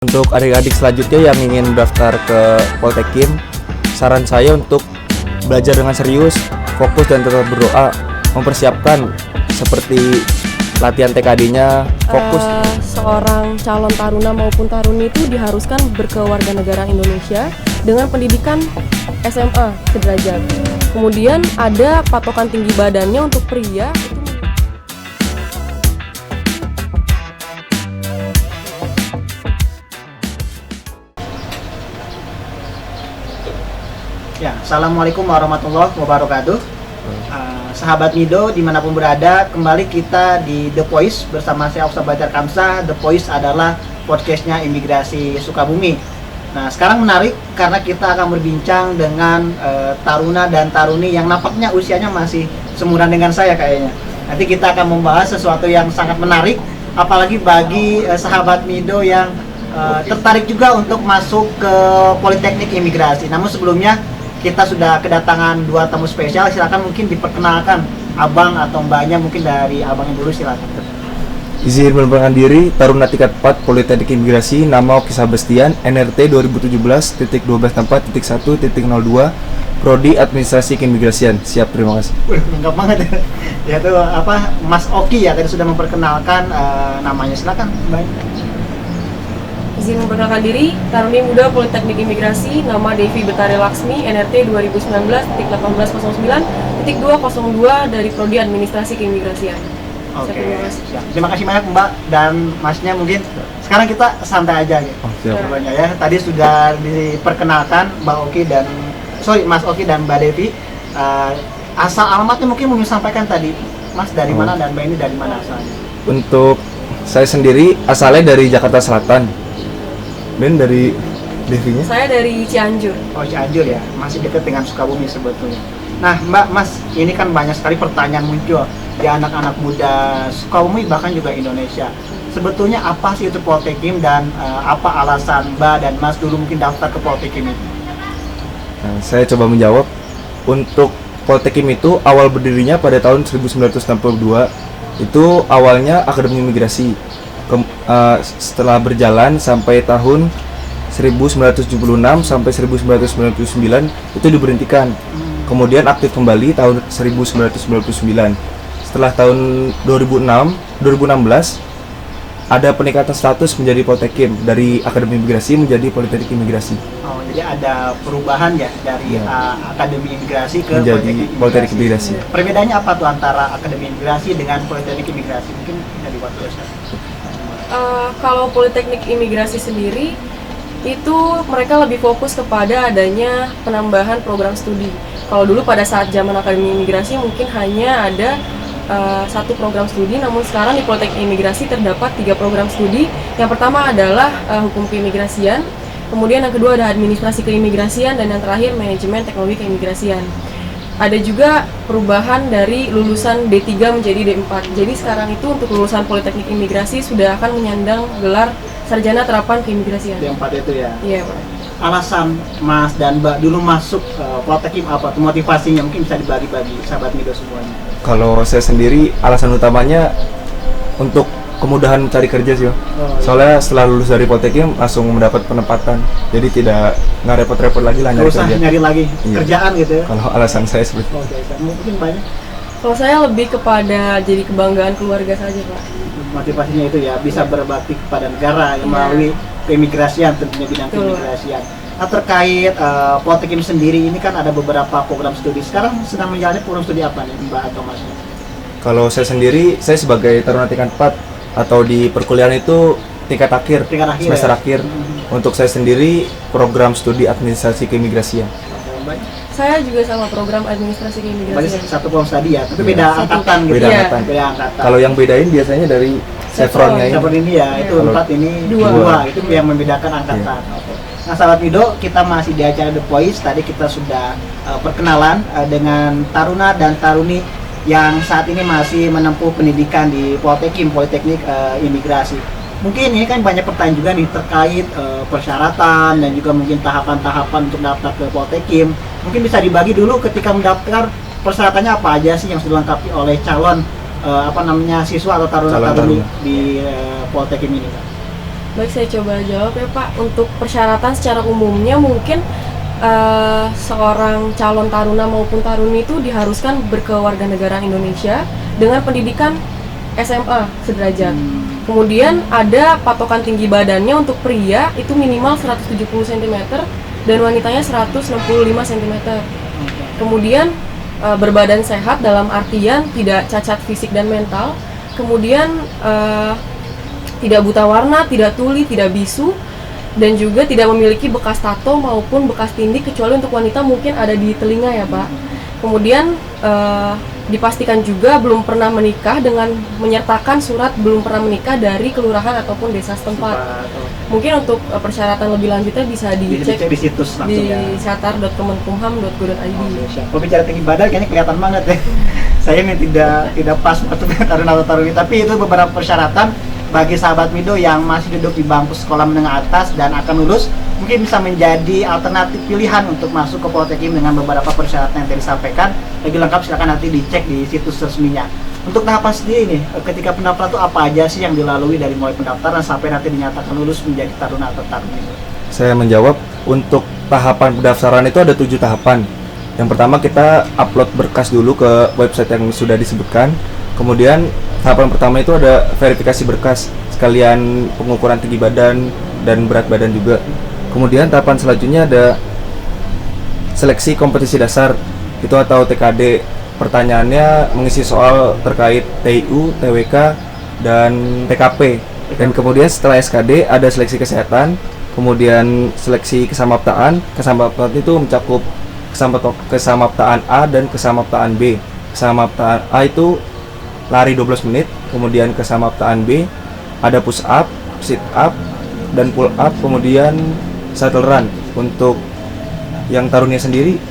Untuk adik-adik selanjutnya yang ingin daftar ke Poltekim, saran saya untuk belajar dengan serius, fokus dan tetap berdoa, mempersiapkan seperti latihan TKD-nya, fokus. Seorang calon taruna maupun taruni itu diharuskan berkewarganegaraan Indonesia dengan pendidikan SMA sederajat. Kemudian ada patokan tinggi badannya untuk pria itu. Ya, Assalamualaikum warahmatullahi wabarakatuh. Sahabat Mido dimanapun berada, kembali kita di The Voice bersama saya Ustaz Bajar Kamsah. The Voice adalah podcastnya Imigrasi Sukabumi. Nah, sekarang menarik karena kita akan berbincang dengan taruna dan taruni yang nampaknya usianya masih seumuran dengan saya kayaknya. Nanti kita akan membahas sesuatu yang sangat menarik, apalagi bagi sahabat Mido yang tertarik juga untuk masuk ke Politeknik Imigrasi. Namun sebelumnya kita sudah kedatangan dua tamu spesial. Silakan mungkin diperkenalkan abang atau mbaknya, mungkin dari abangnya dulu silakan. Izin memperkenalkan diri, Taruna tingkat 4 Politeknik Imigrasi, nama Oki Sabestian, NRT 2017.264.1.02, Prodi Administrasi Keimigrasian. Siap, terima kasih. Lengkap banget ya. Itu apa, Mas Oki ya, tadi sudah memperkenalkan namanya. Silakan mbak. Izin memperkenalkan diri, taruni muda Politeknik Imigrasi, nama Devi Betari Laksmi, NRT 2019.1809.202 dari Prodi Administrasi Keimigrasian. Oke, siap. Terima kasih banyak Mbak dan Masnya. Mungkin sekarang kita santai aja gitu. Siap. Ya. Tadi sudah diperkenalkan Mas Oki dan Mbak Devi. Asal alamatnya mungkin mau sampaikan tadi, Mas dari mana dan Mbak ini dari mana asalnya? Untuk saya sendiri asalnya dari Jakarta Selatan. Dan dari Devinya? Saya dari Cianjur. Oh, Cianjur ya, masih dekat dengan Sukabumi sebetulnya. Nah Mbak, Mas, ini kan banyak sekali pertanyaan muncul di anak-anak muda Sukabumi bahkan juga Indonesia. Sebetulnya apa sih itu Poltekim dan apa alasan Mbak dan Mas dulu mungkin daftar ke Poltekim itu? Nah, saya coba menjawab. Untuk Poltekim itu awal berdirinya pada tahun 1962. Itu awalnya Akademi Imigrasi. Setelah berjalan sampai tahun 1976 sampai 1999 itu diberhentikan. Kemudian aktif kembali tahun 1999. Setelah tahun 2016 ada peningkatan status menjadi Poltekim dari Akademi Imigrasi menjadi Politeknik Imigrasi. Oh, jadi ada perubahan ya dari Akademi Imigrasi ke Menjadi Politeknik Imigrasi. Perbedaannya apa tuh antara Akademi Imigrasi dengan Politeknik Imigrasi? Mungkin dari waktu itu. Kalau Politeknik Imigrasi sendiri itu mereka lebih fokus kepada adanya penambahan program studi. Kalau dulu pada saat zaman Akademi Imigrasi mungkin hanya ada satu program studi, namun sekarang di Politeknik Imigrasi terdapat 3 program studi. Yang pertama adalah Hukum Keimigrasian, kemudian yang kedua ada Administrasi Keimigrasian, dan yang terakhir Manajemen Teknologi Keimigrasian. Ada juga perubahan dari lulusan D3 menjadi D4. Jadi sekarang itu untuk lulusan Politeknik Imigrasi sudah akan menyandang gelar Sarjana Terapan Keimigrasian. D4 itu ya? Iya, Pak. Alasan Mas dan Mbak dulu masuk Poltekim apa? Motivasinya mungkin bisa dibagi-bagi sahabat Mido semuanya. Kalau saya sendiri alasan utamanya untuk kemudahan mencari kerja sih. Soalnya setelah lulus dari Poltekim langsung mendapat penempatan. Jadi nggak repot-repot lagi lah nyari usah kerja. nyari lagi kerjaan gitu ya. Kalau alasan saya seperti itu. Oke, mungkin banyak Kalau saya lebih kepada jadi kebanggaan keluarga saja, Pak. motivasinya itu ya, bisa berbakti kepada negara yang melalui keimigrasian, tentunya bidang keimigrasian. Nah, terkait Poltekim sendiri ini kan ada beberapa program studi. Sekarang sedang menjalani program studi apa nih Mbak atau Mas? Kalau saya sendiri, saya sebagai taruna tingkat 4 atau di perkuliahan itu tingkat akhir semester ya? akhir. Untuk saya sendiri program studi administrasi keimigrasian. Saya juga sama program administrasi keimigrasian. Satu program studi ya, tapi beda angkatan gitu. Beda ya? angkatan. Beda angkatan. Kalau yang bedain biasanya dari chevronnya ini. Chevron ini ya, itu Kalau 4 ini 2. Itu yang membedakan angkatan. Oke. Nah, sahabat Mido, kita masih di acara The Voice. Tadi kita sudah perkenalan dengan taruna dan taruni yang saat ini masih menempuh pendidikan di Poltekim, Politeknik Imigrasi. Mungkin ini kan banyak pertanyaan juga nih terkait persyaratan dan juga mungkin tahapan-tahapan untuk daftar ke Poltekim. Mungkin bisa dibagi dulu ketika mendaftar, persyaratannya apa aja sih yang sudah dilengkapi oleh calon siswa atau taruna-taruni di Poltekim ini, Pak? Baik, saya coba jawab ya Pak. Untuk persyaratan secara umumnya mungkin seorang calon taruna maupun taruni itu diharuskan berkewarganegaraan Indonesia dengan pendidikan SMA sederajat. Kemudian ada patokan tinggi badannya untuk pria itu minimal 170 cm dan wanitanya 165 cm. Kemudian berbadan sehat dalam artian tidak cacat fisik dan mental. Kemudian tidak buta warna, tidak tuli, tidak bisu, dan juga tidak memiliki bekas tato maupun bekas tindik, kecuali untuk wanita mungkin ada di telinga ya Pak. Kemudian dipastikan juga belum pernah menikah dengan menyertakan surat belum pernah menikah dari kelurahan ataupun desa setempat. Mungkin untuk persyaratan lebih lanjutnya bisa dicek di situs langsung di ya. satar.kemenkumham.go.id. Pembicara tinggi badan kayaknya kelihatan banget ya. Saya ini tidak pas untuk taruna atau taruni, tapi itu beberapa persyaratan bagi sahabat Mido yang masih duduk di bangku sekolah menengah atas dan akan lulus, mungkin bisa menjadi alternatif pilihan untuk masuk ke Poltekim dengan beberapa persyaratan yang tadi disampaikan. Lebih lengkap silakan nanti dicek di situs resminya. Untuk tahapan sendiri nih, ketika pendaftaran itu apa aja sih yang dilalui dari mulai pendaftaran sampai nanti dinyatakan lulus menjadi taruna atau taruni? Saya menjawab, untuk tahapan pendaftaran itu ada 7 tahapan. Yang pertama kita upload berkas dulu ke website yang sudah disebutkan. Kemudian tahapan pertama itu ada verifikasi berkas, sekalian pengukuran tinggi badan dan berat badan juga. Kemudian tahapan selanjutnya ada seleksi kompetisi dasar, itu atau TKD. Pertanyaannya mengisi soal terkait TIU, TWK, dan TKP. Dan kemudian setelah SKD ada seleksi kesehatan, kemudian seleksi kesamaptaan. Kesamaptaan itu mencakup kesamaptaan A dan kesamaptaan B. Kesamaptaan A itu lari 12 menit, kemudian kesamaptaan B ada push up, sit up, dan pull up, kemudian shuttle run. Untuk yang tarunnya sendiri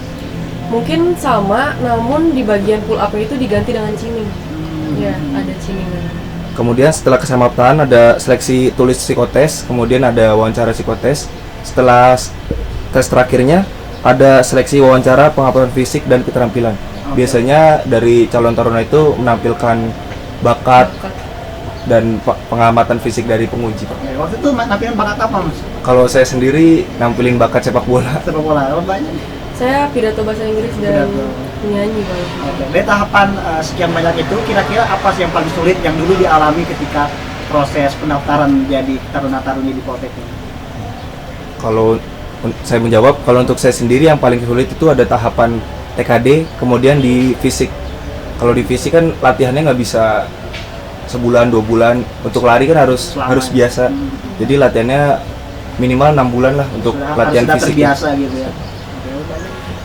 Mungkin sama, namun di bagian pull up itu diganti dengan ciming. Ya, ada cimingnya. kemudian setelah kesamaptaan ada seleksi tulis psikotes, kemudian ada wawancara psikotes. Setelah tes terakhirnya ada seleksi wawancara pengamatan fisik dan keterampilan. Biasanya dari calon taruna itu menampilkan bakat dan pengamatan fisik dari penguji. Waktu itu nampilin bakat apa Mas? Kalau saya sendiri nampilin bakat sepak bola. Sepak bola, apa banyak? Saya pidato bahasa Inggris dan menyanyi Pak. Dari tahapan sekian banyak itu, kira-kira apa sih yang paling sulit yang dulu dialami ketika proses pendaftaran menjadi taruna-taruni di Poltekim? Kalau saya menjawab, kalau untuk saya sendiri yang paling sulit itu ada tahapan TKD, kemudian di fisik. Kalau di fisik kan latihannya nggak bisa sebulan 2 bulan, untuk lari kan harus biasa. Jadi latihannya minimal 6 bulan lah untuk latihan fisik. Terbiasa gitu ya.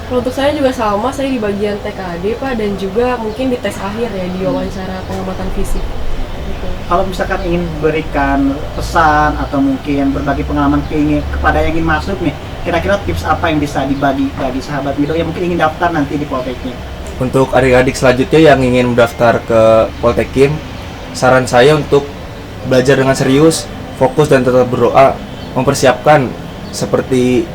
Kalau untuk saya juga sama, saya di bagian TKD Pak, dan juga mungkin di tes akhir ya, di wawancara pengamatan fisik. Gitu. Kalau misalkan ingin berikan pesan atau mungkin berbagi pengalaman kepada yang ingin masuk nih, kira-kira tips apa yang bisa dibagi bagi sahabat Mido yang mungkin ingin daftar nanti di Poltekim? Untuk adik-adik selanjutnya yang ingin mendaftar ke Poltekim, saran saya untuk belajar dengan serius, fokus dan tetap berdoa, mempersiapkan seperti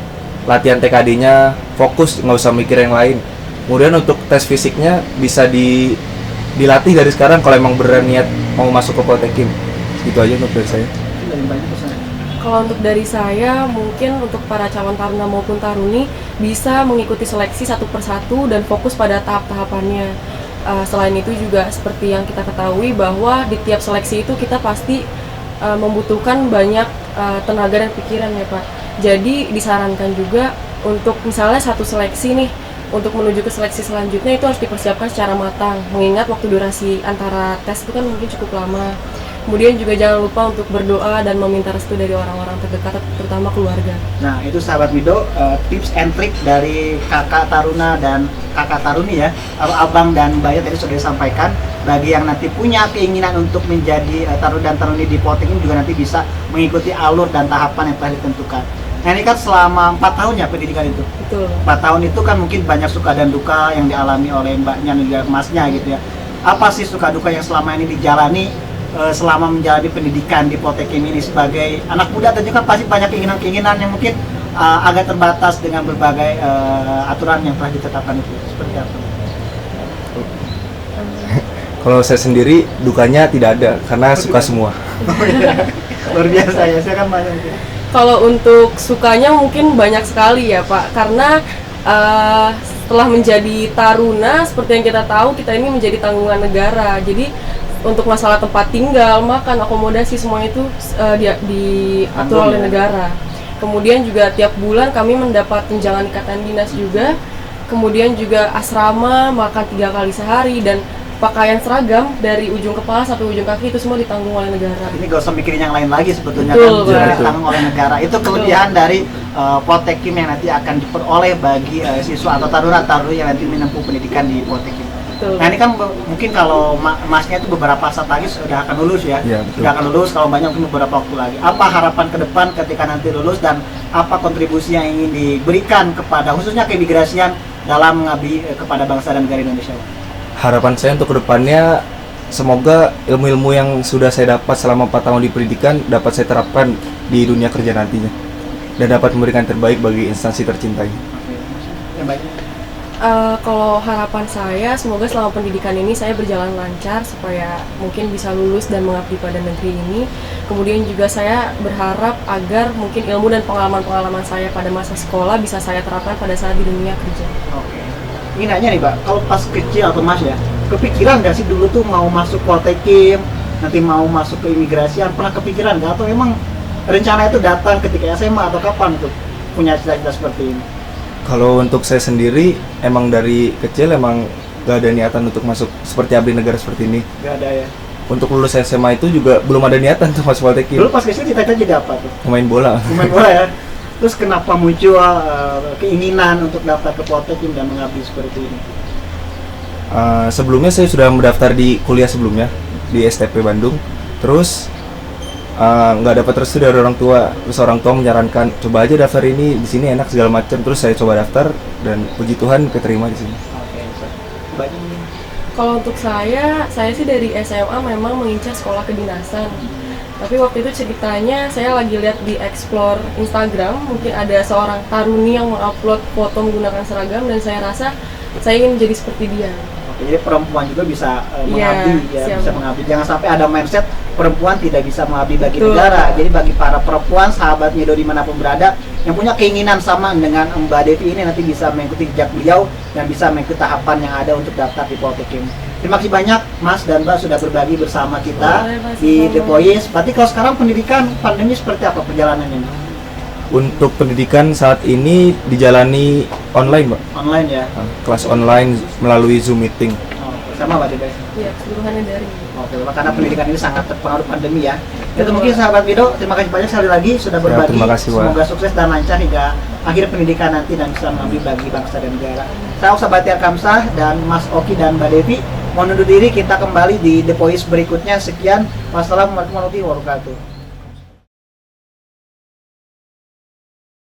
latihan TKD-nya, fokus, nggak usah mikir yang lain. Kemudian untuk tes fisiknya bisa dilatih dari sekarang kalau emang beneran niat mau masuk ke Poltekim. Itu aja untuk dari saya. Kalau untuk dari saya, mungkin untuk para calon taruna maupun taruni bisa mengikuti seleksi satu persatu dan fokus pada tahap-tahapannya. Selain itu juga seperti yang kita ketahui bahwa di tiap seleksi itu kita pasti membutuhkan banyak tenaga dan pikiran ya Pak. Jadi disarankan juga untuk misalnya satu seleksi nih, untuk menuju ke seleksi selanjutnya itu harus dipersiapkan secara matang, mengingat waktu durasi antara tes itu kan mungkin cukup lama. Kemudian juga jangan lupa untuk berdoa dan meminta restu dari orang-orang terdekat, terutama keluarga. Nah itu sahabat Mido, tips and trik dari kakak taruna dan kakak taruni ya, abang dan mbaknya tadi sudah disampaikan. Bagi yang nanti punya keinginan untuk menjadi taruna dan taruni di Poltekim juga nanti bisa mengikuti alur dan tahapan yang telah ditentukan. Nah ini kan selama 4 tahun ya pendidikan itu. Betul. 4 tahun itu kan mungkin banyak suka dan duka yang dialami oleh mbaknya dan juga masnya gitu ya. Apa sih suka duka yang selama ini dijalani selama menjalani pendidikan di Poltekim ini sebagai anak muda, dan juga pasti banyak keinginan-keinginan yang mungkin agak terbatas dengan berbagai aturan yang telah ditetapkan itu. Seperti apa? Kalau saya sendiri dukanya tidak ada karena suka semua. Luar biasa ya, saya kan banyak. Kalau untuk sukanya mungkin banyak sekali ya Pak, karena setelah menjadi taruna, seperti yang kita tahu, kita ini menjadi tanggungan negara. Jadi untuk masalah tempat tinggal, makan, akomodasi, semua itu diatur oleh negara. Kemudian juga tiap bulan kami mendapat tunjangan ikatan dinas juga. Kemudian juga asrama, makan 3 kali sehari, dan pakaian seragam dari ujung kepala sampai ujung kaki itu semua ditanggung oleh negara. Ini gak usah mikirin yang lain lagi sebetulnya. Betul, kan sudah betul. ditanggung oleh negara. Itu kelebihan dari Poltekim yang nanti akan diperoleh bagi siswa atau taruna-taruna yang nanti menempuh pendidikan di Poltekim. Betul. Nah ini kan mungkin kalau masnya itu beberapa saat lagi sudah akan lulus ya. Iya, betul. Sudah akan lulus, kalau banyak mungkin beberapa waktu lagi. Apa harapan ke depan ketika nanti lulus dan apa kontribusi yang ingin diberikan kepada khususnya keimigrasian dalam mengabdi kepada bangsa dan negara Indonesia? Harapan saya untuk kedepannya, semoga ilmu-ilmu yang sudah saya dapat selama 4 tahun di pendidikan dapat saya terapkan di dunia kerja nantinya dan dapat memberikan terbaik bagi instansi tercintai. Oke. Yang baik. Kalau harapan saya, semoga selama pendidikan ini saya berjalan lancar supaya mungkin bisa lulus dan mengabdi pada negeri ini. Kemudian juga saya berharap agar mungkin ilmu dan pengalaman-pengalaman saya pada masa sekolah bisa saya terapkan pada saat di dunia kerja. Oke. Ini nanya nih Mbak, kalau pas kecil atau Mas ya, kepikiran nggak sih dulu tuh mau masuk Poltekim, nanti mau masuk ke imigrasian, pernah kepikiran nggak? Atau emang rencana itu datang ketika SMA atau kapan tuh punya cita-cita seperti ini? Kalau untuk saya sendiri, emang dari kecil emang gak ada niatan untuk masuk seperti abdi negara seperti ini. Nggak ada ya? Untuk lulus SMA itu juga belum ada niatan untuk masuk Poltekim. Dulu pas kecil cita-cita jadi apa tuh? Pemain bola. Pemain bola ya? Terus kenapa muncul keinginan untuk daftar ke Poltekim dan mengabdi seperti ini? Sebelumnya saya sudah mendaftar di kuliah sebelumnya di STP Bandung. Terus nggak dapat restu dari orang tua. Terus orang tua menyarankan coba aja daftar ini, di sini enak segala macam. Terus saya coba daftar dan puji Tuhan keterima di sini. Oke, banyak. Kalau untuk saya sih dari SMA memang mengincar sekolah kedinasan. Tapi waktu itu ceritanya saya lagi lihat di explore Instagram, mungkin ada seorang taruni yang mengupload foto menggunakan seragam dan saya rasa saya ingin menjadi seperti dia. Oke, jadi perempuan juga bisa Iya, mengabdi ya, siap. bisa mengabdi. Jangan sampai ada mindset perempuan tidak bisa mengabdi bagi Betul. negara. Jadi bagi para perempuan, sahabat Mido dimanapun berada, yang punya keinginan sama dengan Mbak Devi ini nanti bisa mengikuti jejak beliau dan bisa mengikuti tahapan yang ada untuk daftar di Poltekim. Terima kasih banyak Mas dan Mbak sudah berbagi bersama kita Boleh, Mas, di sama-sama. The Voice. Berarti kalau sekarang pendidikan pandemi seperti apa perjalanannya? Untuk pendidikan saat ini dijalani online, Mbak. Online ya? Kelas online melalui Zoom meeting. Oh, sama Mbak Devi? Ya, keseluruhannya dari. Oke, karena pendidikan ini sangat terpengaruh pandemi ya. Itu mungkin sahabat Mido, terima kasih banyak sekali lagi sudah berbagi. terima kasih, Pak. Semoga sukses dan lancar hingga akhir pendidikan nanti dan bisa mengabdi bagi bangsa dan negara. Saya Ustaz Batiar Kamsah dan Mas Oki dan Mbak Devi mohon undur diri, kita kembali di The Voice berikutnya. Sekian, wassalamualaikum warahmatullahi wabarakatuh.